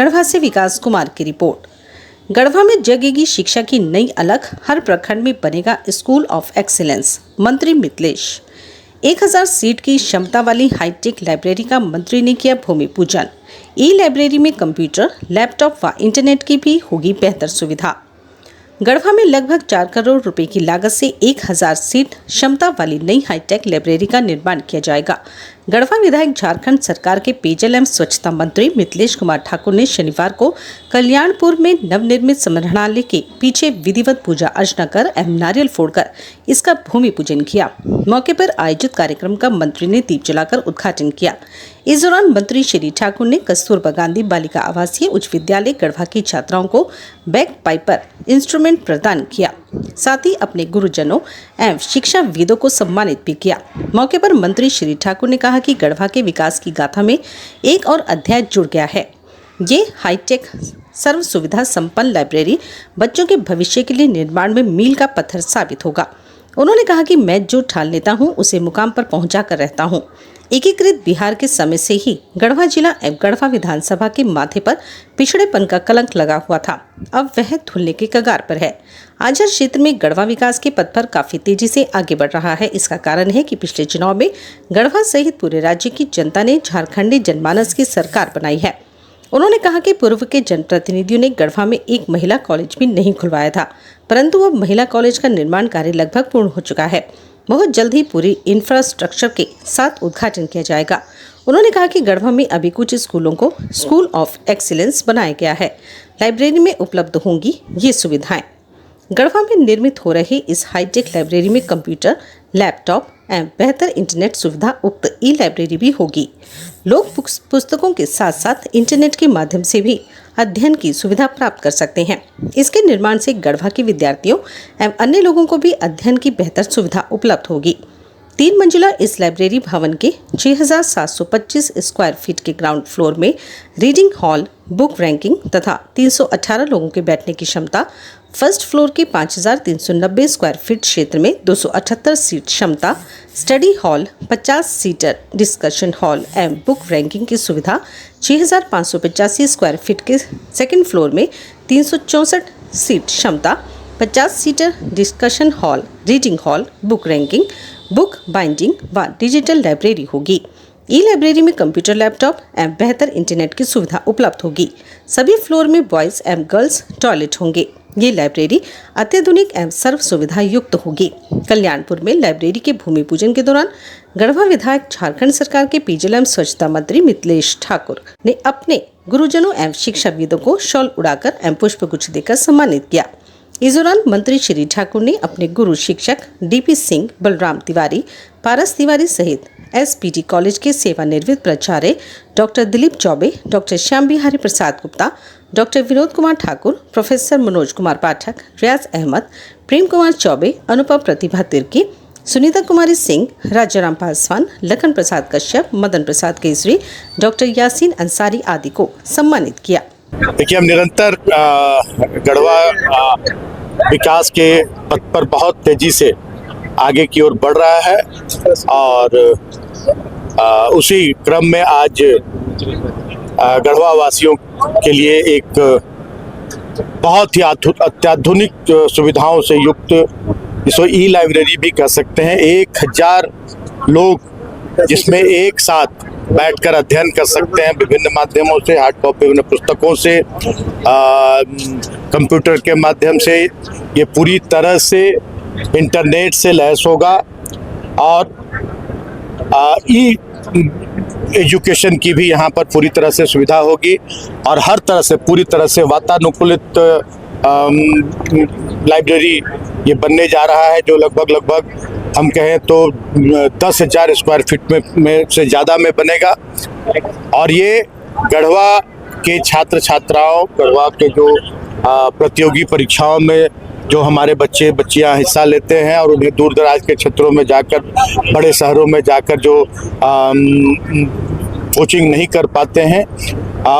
गढ़वा से विकास कुमार की रिपोर्ट। गढ़वा में जगेगी शिक्षा की नई अलख, हर प्रखंड में बनेगा स्कूल ऑफ एक्सीलेंस। मंत्री मिथिलेश। 1000 सीट की क्षमता वाली हाईटेक लाइब्रेरी का मंत्री ने किया भूमि पूजन। ई लाइब्रेरी में कंप्यूटर, लैपटॉप व इंटरनेट की भी होगी बेहतर सुविधा। गढ़वा में लगभग 4 करोड़ रुपए की लागत से 1000 सीट क्षमता वाली नई हाईटेक लाइब्रेरी का निर्माण किया जाएगा। गढ़वा विधायक झारखंड सरकार के पेयजल एवं स्वच्छता मंत्री मिथिलेश कुमार ठाकुर ने शनिवार को कल्याणपुर में नवनिर्मित संग्रहालय के पीछे विधिवत पूजा अर्चना कर एवं नारियल फोड़कर इसका भूमि पूजन किया। मौके पर आयोजित कार्यक्रम का मंत्री ने दीप जलाकर उद्घाटन किया। इस दौरान मंत्री श्री ठाकुर ने कस्तूरबा गांधी बालिका आवासीय उच्च विद्यालय गढ़वा की छात्राओं को बैग पाइपर इंस्ट्रूमेंट प्रदान किया। साथ ही अपने गुरुजनों एवं शिक्षाविदों को सम्मानित भी किया। मौके पर मंत्री श्री ठाकुर ने कहा कि गढ़वा के विकास की गाथा में एक और अध्याय जुड़ गया है। ये हाईटेक सर्व सुविधा संपन्न लाइब्रेरी बच्चों के भविष्य के लिए निर्माण में मील का पत्थर साबित होगा। उन्होंने कहा कि मैं जो ठान लेता हूं उसे मुकाम पर पहुंचा कर रहता हूं। एकीकृत बिहार के समय से ही गढ़वा जिला एवं गढ़वा विधानसभा के माथे पर पिछड़ेपन का कलंक लगा हुआ था। अब वह धुलने के कगार पर है। आज हर क्षेत्र में गढ़वा विकास के पथ पर काफी तेजी से आगे बढ़ रहा है। इसका कारण है कि पिछले चुनाव में गढ़वा सहित पूरे राज्य की जनता ने झारखंडी जनमानस की सरकार बनाई है। उन्होंने कहा कि पूर्व के जनप्रतिनिधियों ने गढ़वा में एक महिला कॉलेज भी नहीं खुलवाया था, परंतु अब महिला कॉलेज का निर्माण कार्य लगभग पूर्ण हो चुका है। बहुत जल्द ही पूरी इंफ्रास्ट्रक्चर के साथ उद्घाटन किया जाएगा। उन्होंने कहा कि गढ़वा में अभी कुछ स्कूलों को स्कूल ऑफ एक्सीलेंस बनाया गया है। लाइब्रेरी में उपलब्ध होंगी ये सुविधाएं। गढ़वा में निर्मित हो रही इस हाईटेक लाइब्रेरी में कंप्यूटर, लैपटॉप एवं बेहतर इंटरनेट सुविधा उक्त ई लाइब्रेरी भी होगी। लोग पुस्तकों के साथ साथ इंटरनेट के माध्यम से भी अध्ययन की सुविधा प्राप्त कर सकते हैं। इसके निर्माण से गढ़वा के विद्यार्थियों एवं अन्य लोगों को भी अध्ययन की बेहतर सुविधा उपलब्ध होगी। 3 मंजिला इस लाइब्रेरी भवन के 6725 स्क्वायर फीट के ग्राउंड फ्लोर में रीडिंग हॉल, बुक रैंकिंग तथा 318 लोगों के बैठने की क्षमता, फर्स्ट फ्लोर के 5390 स्क्वायर फीट क्षेत्र में 278 सीट क्षमता, study hall, 50 seater discussion hall एवं बुक रैंकिंग की सुविधा, 6585 स्क्वायर फीट के सेकंड फ्लोर में 364 सीट क्षमता, 50 seater discussion hall, reading hall, book ranking, book binding व डिजिटल लाइब्रेरी होगी। ई लाइब्रेरी में कंप्यूटर, लैपटॉप एवं बेहतर इंटरनेट की सुविधा उपलब्ध होगी। सभी फ्लोर में बॉयज एवं गर्ल्स टॉयलेट होंगे। ये लाइब्रेरी अत्याधुनिक एवं सर्व सुविधा युक्त होगी। कल्याणपुर में लाइब्रेरी के भूमि पूजन के दौरान गढ़वा विधायक झारखंड सरकार के पेयजल एवं स्वच्छता मंत्री मिथिलेश ठाकुर ने अपने गुरुजनों एवं शिक्षाविदों को शॉल उड़ाकर एवं पुष्पगुच्छ देकर सम्मानित किया। इस दौरान मंत्री श्री ठाकुर ने अपने गुरु शिक्षक डीपी सिंह, बलराम तिवारी, पारस तिवारी सहित एसपीटी कॉलेज के सेवानिवृत्त प्राचार्य doctor Dilip Choubey, doctor Shyam Bihari Prasad Gupta, doctor Vinod Kumar Thakur, professor Manoj Kumar Pathak, रियाज अहमद, प्रेम कुमार चौबे, अनुपम प्रतिभा तिर्की, सुनीता कुमारी सिंह, राजाराम पासवान, लखन प्रसाद कश्यप, मदन प्रसाद केसरी, डॉक्टर यासीन अंसारी आदि को सम्मानित किया। देखिए, हम निरंतर गढ़वा विकास के पथ पर बहुत तेजी से आगे की ओर बढ़ रहा है और उसी क्रम में आज गढ़वा वासियों के लिए एक बहुत ही अत्याधुनिक सुविधाओं से युक्त, जिसको ई लाइब्रेरी भी कह सकते हैं, 1000 लोग जिसमें एक साथ बैठकर अध्ययन कर सकते हैं विभिन्न माध्यमों से, हार्ड कॉपी विभिन्न पुस्तकों से, कंप्यूटर के माध्यम से। ये पूरी तरह से इंटरनेट से लैस होगा और ई एजुकेशन की भी यहाँ पर पूरी तरह से सुविधा होगी और हर तरह से पूरी तरह से वातानुकूलित लाइब्रेरी ये बनने जा रहा है, जो लगभग हम कहें तो 10,000 स्क्वायर फीट में से ज़्यादा में बनेगा। और ये गढ़वा के छात्र छात्राओं, गढ़वा के जो प्रतियोगी परीक्षाओं में जो हमारे बच्चे बच्चियां हिस्सा लेते हैं और उन्हें दूर दराज के क्षेत्रों में जाकर, बड़े शहरों में जाकर जो कोचिंग नहीं कर पाते हैं,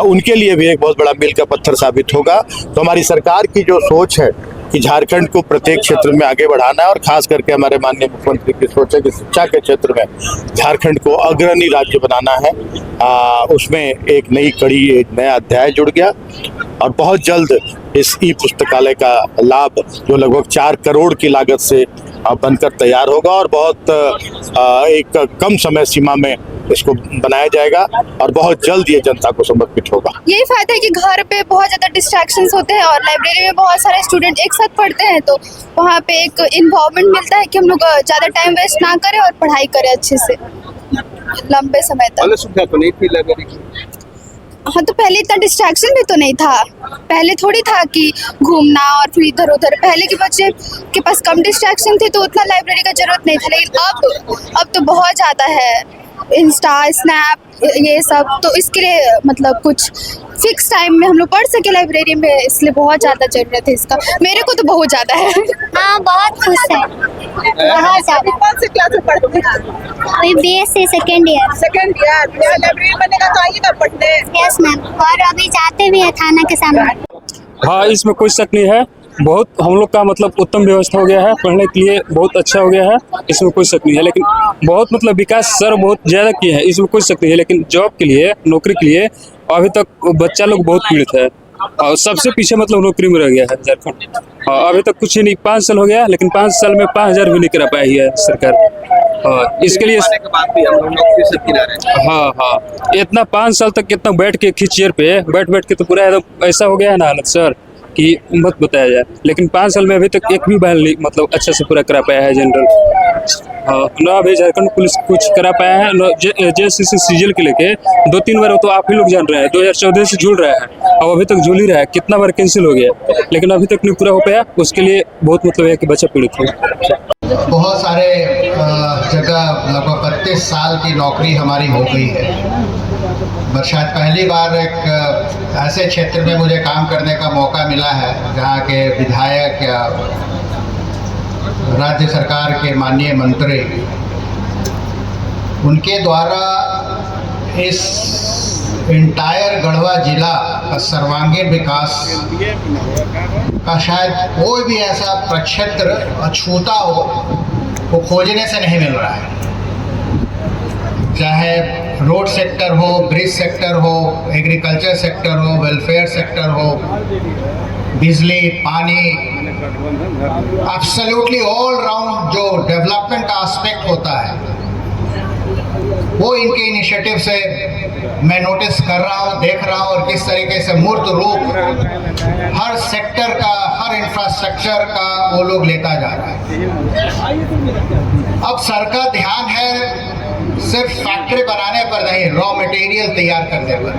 उनके लिए भी एक बहुत बड़ा मील का पत्थर साबित होगा। तो हमारी सरकार की जो सोच है कि झारखंड को प्रत्येक क्षेत्र में आगे बढ़ाना है और खास करके हमारे माननीय मुख्यमंत्री की सोच है कि शिक्षा के क्षेत्र में झारखंड को अग्रणी राज्य बनाना है। उसमें एक नई कड़ी, एक नया अध्याय जुड़ गया और बहुत जल्द इस ई पुस्तकालय का लाभ जो लगभग 4 करोड़ की लागत से बनकर तैयार होगा और बहुत एक कम समय सीमा में इसको बनाया जाएगा और बहुत जल्द ये जनता को समर्पित होगा। यही फायदा है कि घर पे बहुत ज़्यादा डिस्ट्रैक्शंस होते हैं और लाइब्रेरी में बहुत सारे स्टूडेंट एक साथ पढ़ते हैं, तो वहाँ पे एक इन्वॉल्वमेंट मिलता है कि हम लोग ज़्यादा टाइम वेस्ट ना करें और पढ़ाई करें अच्छे से लंबे समय तक। पहले सुविधा तो नहीं थी लाइब्रेरी की। हाँ, तो पहले इतना डिस्ट्रैक्शन भी तो नहीं था। पहले थोड़ी था कि घूमना और फिर इधर उधर, पहले के बच्चे के पास कम डिस्ट्रैक्शन थे तो उतना लाइब्रेरी का जरूरत नहीं था। लेकिन अब तो बहुत ज़्यादा है, इंस्टा, स्नैप, ये सब, तो इसके लिए मतलब कुछ फिक्स टाइम में हम लोग पढ़ सके लाइब्रेरी में, इसलिए बहुत ज़्यादा ज़रूरत है इसका। मेरे को तो बहुत ज़्यादा है। हाँ, बहुत खुश है, बहुत ज़्यादा। कौन से क्लास में पढ़ते हैं? अभी BSc second year. Second year. यहाँ लाइब्रेरी बनेगा तो आइएगा पढ़ने। यस मैम, और अभी जाते भी है थाना के सामने। हाँ, इसमें कोई शक नहीं है। बहुत हम लोग का मतलब उत्तम व्यवस्था हो गया है, पढ़ने के लिए बहुत अच्छा हो गया है, इसमें कोई शक नहीं है। लेकिन बहुत मतलब विकास सर बहुत ज़्यादा किए हैं, इसमें कोई शक नहीं है। लेकिन जॉब के लिए, नौकरी के लिए अभी तक बच्चा लोग बहुत पीड़ित है और सबसे पीछे मतलब नौकरी में रह गया है झारखंड। अभी तक कुछ ही नहीं, 5 साल हो गया, लेकिन 5 साल में 5000 भी नहीं करा पाई है सरकार। इसके लिए के बाद भी हम लोग नौकरी से गिरा रहे हैं। हाँ, इतना 5 साल तक कितना बैठ के चेयर पे बैठ के तो पूरा एकदम ऐसा हो गया है ना हालत सर कि मत बताया जाए। लेकिन 5 साल में अभी तक एक भी बहल नहीं मतलब अच्छा से पूरा करा पाया है जनरल। ना अभी झारखंड पुलिस कुछ करा पाया है, न JSCC सीजल के लेके 2-3 बार तो आप ही लोग जान रहे हैं, 2014 से झूल रहा है और अभी तक झूल ही रहा है। कितना बार कैंसिल हो गया, लेकिन अभी तक नहीं पूरा हो पाया। उसके लिए बहुत मतलब है कि बच्चा पीड़ित हो। बहुत सारे जगह लगभग 32 साल की नौकरी हमारी हो गई है, बट शायद पहली बार एक ऐसे क्षेत्र में मुझे काम करने का मौका मिला है जहाँ के विधायक या राज्य सरकार के माननीय मंत्री, उनके द्वारा इस इंटायर गढ़वा जिला का सर्वांगीण विकास का शायद कोई भी ऐसा प्रक्षेत्र अछूता हो वो खोजने से नहीं मिल रहा है। चाहे रोड सेक्टर हो, ब्रिज सेक्टर हो, एग्रीकल्चर सेक्टर हो, वेलफेयर सेक्टर हो, बिजली, पानी, एब्सोल्युटली ऑल राउंड जो डेवलपमेंट का एस्पेक्ट होता है वो इनके इनिशिएटिव से मैं नोटिस कर रहा हूँ, देख रहा हूँ और किस तरीके से मूर्त रूप हर सेक्टर का, हर इंफ्रास्ट्रक्चर का वो लोग लेता जा रहा है। अब सर का ध्यान है सिर्फ फैक्ट्री बनाने पर नहीं, रॉ मटेरियल तैयार करने पर।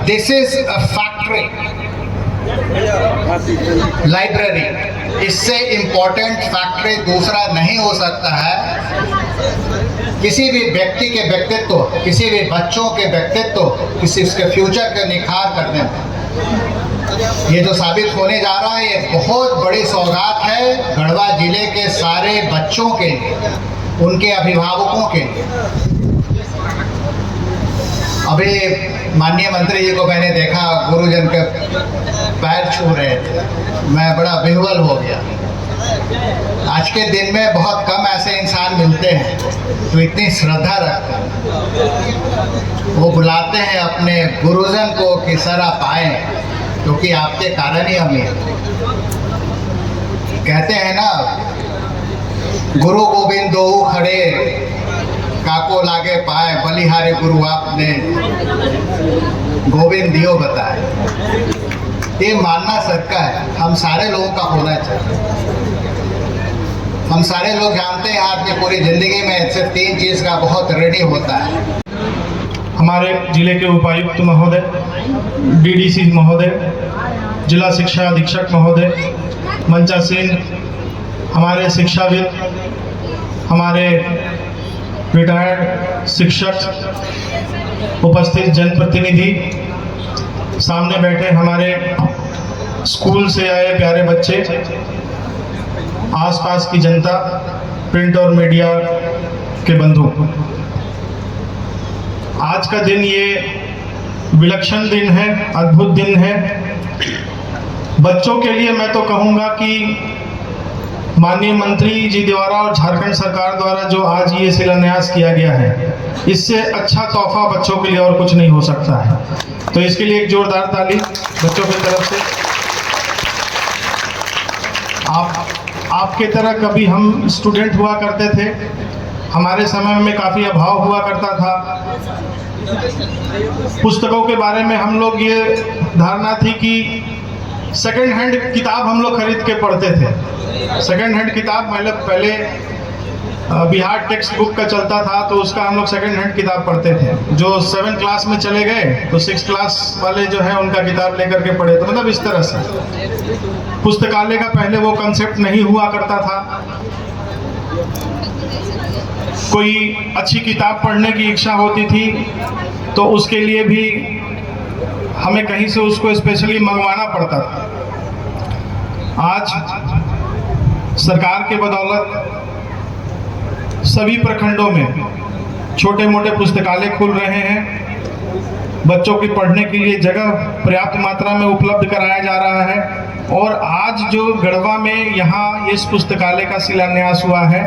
This is a factory library, इससे इम्पोर्टेंट फैक्ट्री दूसरा नहीं हो सकता है। किसी भी व्यक्ति के व्यक्तित्व, किसी भी बच्चों के व्यक्तित्व, किसी उसके फ्यूचर का निखार करने में ये जो साबित होने जा रहा है, ये बहुत बड़ी सौगात है गढ़वा जिले के सारे बच्चों के लिए, उनके अभिभावकों के लिए। अभी माननीय मंत्री जी को मैंने देखा गुरुजन के पैर छू रहे थे, मैं बड़ा विह्वल हो गया। आज के दिन में बहुत कम ऐसे इंसान मिलते हैं जो इतनी श्रद्धा रखते हैं। वो बुलाते हैं अपने गुरुजन को कि सर आप आए, क्योंकि आपके कारण ही हम हैं। कहते हैं ना, गुरु गोविंद दो खड़े काको लागे पाए, बलिहारे गुरु आपने गोविंद दियो बताए। ये मानना सबका है, हम सारे लोगों का होना चाहिए। हम सारे लोग जानते हैं आपकी पूरी जिंदगी में सिर्फ 3 चीज़ का बहुत रेडी होता है। हमारे जिले के उपायुक्त महोदय, DDC महोदय, जिला शिक्षा अधीक्षक महोदय, मंचा सिंह, हमारे शिक्षाविद, हमारे रिटायर्ड शिक्षक, उपस्थित जनप्रतिनिधि, सामने बैठे हमारे स्कूल से आए प्यारे बच्चे, आसपास की जनता, प्रिंट और मीडिया के बंधु, आज का दिन ये विलक्षण दिन है, अद्भुत दिन है। बच्चों के लिए मैं तो कहूँगा कि माननीय मंत्री जी द्वारा और झारखंड सरकार द्वारा जो आज ये शिलान्यास किया गया है, इससे अच्छा तोहफा बच्चों के लिए और कुछ नहीं हो सकता है। तो इसके लिए एक जोरदार ताली बच्चों की तरफ से। आपके तरह कभी हम स्टूडेंट हुआ करते थे, हमारे समय में काफ़ी अभाव हुआ करता था। पुस्तकों के बारे में हम लोग ये धारणा थी कि सेकंड हैंड किताब हम लोग खरीद के पढ़ते थे। सेकंड हैंड किताब मतलब पहले बिहार टेक्स्ट बुक का चलता था, तो उसका हम लोग सेकंड हैंड किताब पढ़ते थे। जो 7 क्लास में चले गए तो 6 क्लास वाले जो है उनका किताब लेकर के पढ़े। तो मतलब इस तरह से पुस्तकालय का पहले वो कंसेप्ट नहीं हुआ करता था। कोई अच्छी किताब पढ़ने की इच्छा होती थी तो उसके लिए भी हमें कहीं से उसको स्पेशली मंगवाना पड़ता था। आज सरकार के बदौलत सभी प्रखंडों में छोटे मोटे पुस्तकालय खुल रहे हैं। बच्चों की पढ़ने के लिए जगह पर्याप्त मात्रा में उपलब्ध कराया जा रहा है। और आज जो गढ़वा में यहाँ इस पुस्तकालय का शिलान्यास हुआ है,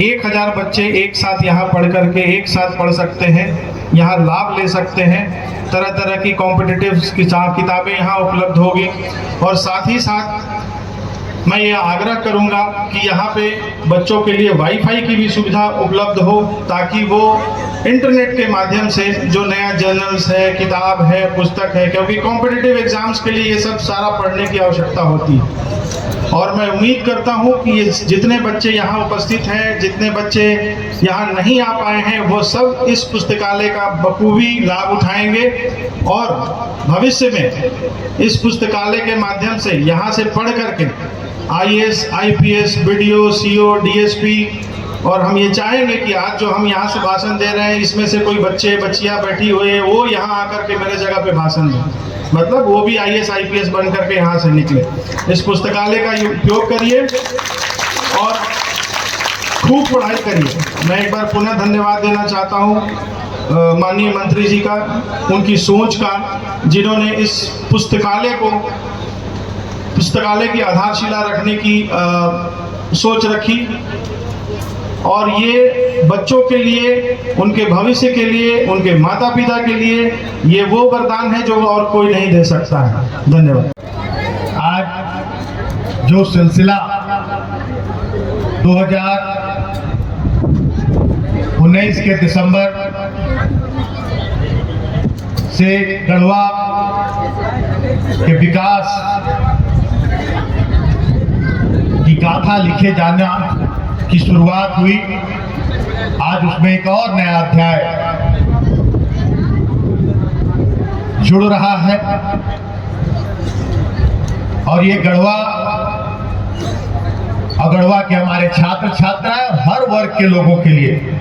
1000 बच्चे एक साथ यहाँ पढ़ करके एक साथ पढ़ सकते हैं, यहाँ लाभ ले सकते हैं। तरह तरह की कॉम्पिटिटिव किताबें यहाँ उपलब्ध होगी। और साथ ही साथ मैं ये आग्रह करूँगा कि यहाँ पे बच्चों के लिए वाईफाई की भी सुविधा उपलब्ध हो, ताकि वो इंटरनेट के माध्यम से जो नया जर्नल्स है, किताब है, पुस्तक है, क्योंकि कॉम्पिटिटिव एग्जाम्स के लिए ये सब सारा पढ़ने की आवश्यकता होती है। और मैं उम्मीद करता हूँ कि ये जितने बच्चे यहाँ उपस्थित हैं, जितने बच्चे यहाँ नहीं आ पाए हैं, वो सब इस पुस्तकालय का बखूबी लाभ उठाएंगे और भविष्य में इस पुस्तकालय के माध्यम से यहाँ से पढ़ करके IAS, IPS, BDO, CO, DSP, और हम ये चाहेंगे कि आज जो हम यहाँ से भाषण दे रहे हैं, इसमें से कोई बच्चे बच्चियाँ बैठी हुई है, वो यहाँ आकर के मेरे जगह पे भाषण दें। मतलब वो भी IAS, IPS बन करके यहाँ से निकले। इस पुस्तकालय का उपयोग करिए और खूब पढ़ाई करिए। मैं एक बार पुनः धन्यवाद देना चाहता हूँ माननीय मंत्री जी का, उनकी सोच का, जिन्होंने इस पुस्तकालय की आधारशिला रखने की सोच रखी। और ये बच्चों के लिए, उनके भविष्य के लिए, उनके माता पिता के लिए ये वो वरदान है जो और कोई नहीं दे सकता है। धन्यवाद। आज जो सिलसिला 2019 के दिसंबर से गढ़वा के विकास की गाथा लिखे जाना की शुरुआत हुई, आज उसमें एक और नया अध्याय जुड़ रहा है। और ये गढ़वा के हमारे छात्र छात्राएं, हर वर्ग के लोगों के लिए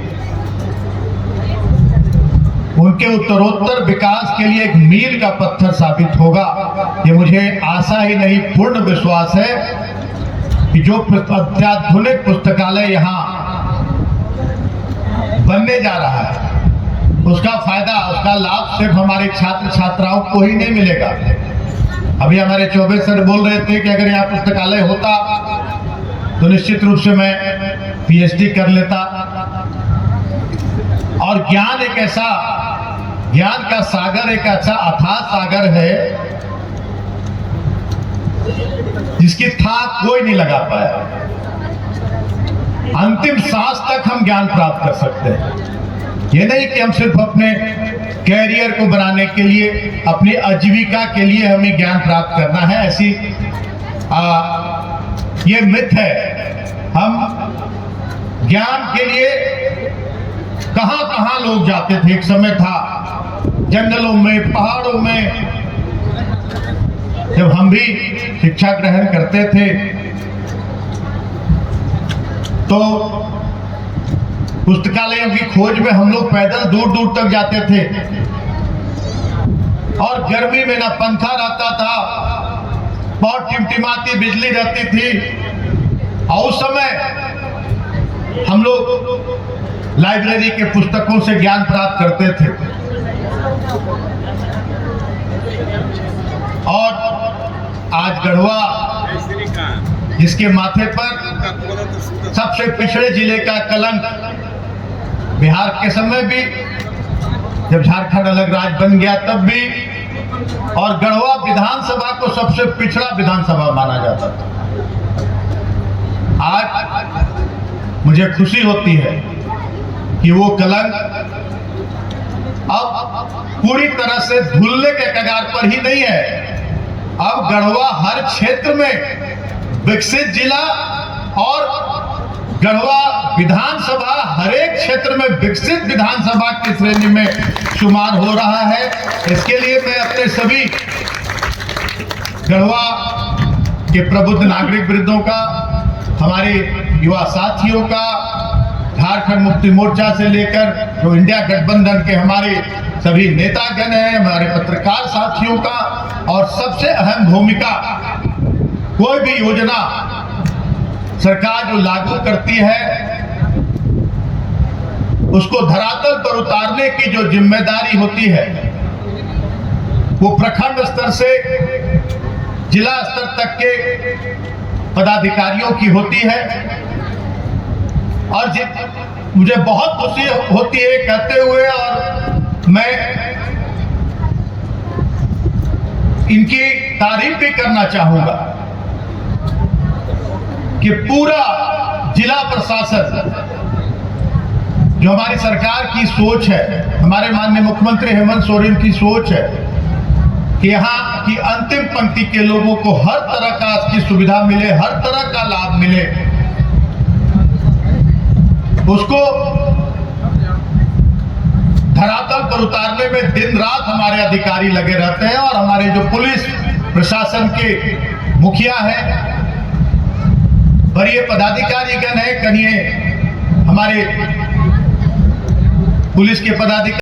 उनके उत्तरोत्तर विकास के लिए एक मील का पत्थर साबित होगा। ये मुझे आशा ही नहीं, पूर्ण विश्वास है कि जो अत्याधुनिक पुस्तकालय यहाँ बनने जा रहा है, उसका फायदा, उसका लाभ सिर्फ हमारे छात्र छात्राओं को ही नहीं मिलेगा। अभी हमारे चौबे सर बोल रहे थे कि अगर यहाँ पुस्तकालय होता तो निश्चित रूप से मैं PhD कर लेता। और ज्ञान एक ऐसा, ज्ञान का सागर एक ऐसा अथाह सागर है जिसकी थाह कोई नहीं लगा पाया। अंतिम सांस तक हम ज्ञान प्राप्त कर सकते हैं। ये नहीं कि हम सिर्फ अपने कैरियर को बनाने के लिए, अपनी आजीविका के लिए हमें ज्ञान प्राप्त करना है, ऐसी ये मिथ है। हम ज्ञान के लिए कहां कहां लोग जाते थे। एक समय था जंगलों में, पहाड़ों में, जब हम भी शिक्षा ग्रहण करते थे तो पुस्तकालयों की खोज में हम लोग पैदल दूर दूर तक जाते थे। और गर्मी में ना पंखा रहता था, बहुत टिमटिमाती बिजली रहती थी। और उस समय हम लोग लाइब्रेरी के पुस्तकों से ज्ञान प्राप्त करते थे। और आज गढ़वा जिसके माथे पर सबसे पिछड़े जिले का कलंक, बिहार के समय भी, जब झारखंड अलग राज्य बन गया तब भी, और गढ़वा विधानसभा को सबसे पिछड़ा विधानसभा माना जाता था। आज मुझे खुशी होती है कि वो कलंक अब पूरी तरह से धुलने के कगार पर ही नहीं है। अब गढ़वा हर क्षेत्र में विकसित जिला और गढ़वा विधानसभा हर एक क्षेत्र में विकसित विधानसभा की श्रेणी में शुमार हो रहा है। इसके लिए मैं अपने सभी गढ़वा के प्रबुद्ध नागरिक वृंदों का, हमारे युवा साथियों का, झारखंड मुक्ति मोर्चा से लेकर जो इंडिया गठबंधन के हमारे सभी नेतागण हैं, हमारे पत्रकार साथियों का, और सबसे अहम भूमिका, कोई भी योजना सरकार जो लागू करती है उसको धरातल पर उतारने की जो जिम्मेदारी होती है वो प्रखंड स्तर से जिला स्तर तक के पदाधिकारियों की होती है। और मुझे बहुत खुशी होती है कहते हुए, और मैं इनकी तारीफ भी करना चाहूंगा कि पूरा जिला प्रशासन, जो हमारी सरकार की सोच है, हमारे माननीय मुख्यमंत्री हेमंत सोरेन की सोच है कि यहाँ की अंतिम पंक्ति के लोगों को हर तरह का की सुविधा मिले, हर तरह का लाभ मिले, उसको धरातल पर उतारने में दिन रात हमारे अधिकारी लगे रहते हैं। और हमारे जो पुलिस प्रशासन के मुखिया हैं, वरीय पदाधिकारीगण हैं, कनिए हमारे पुलिस के पदाधिकारी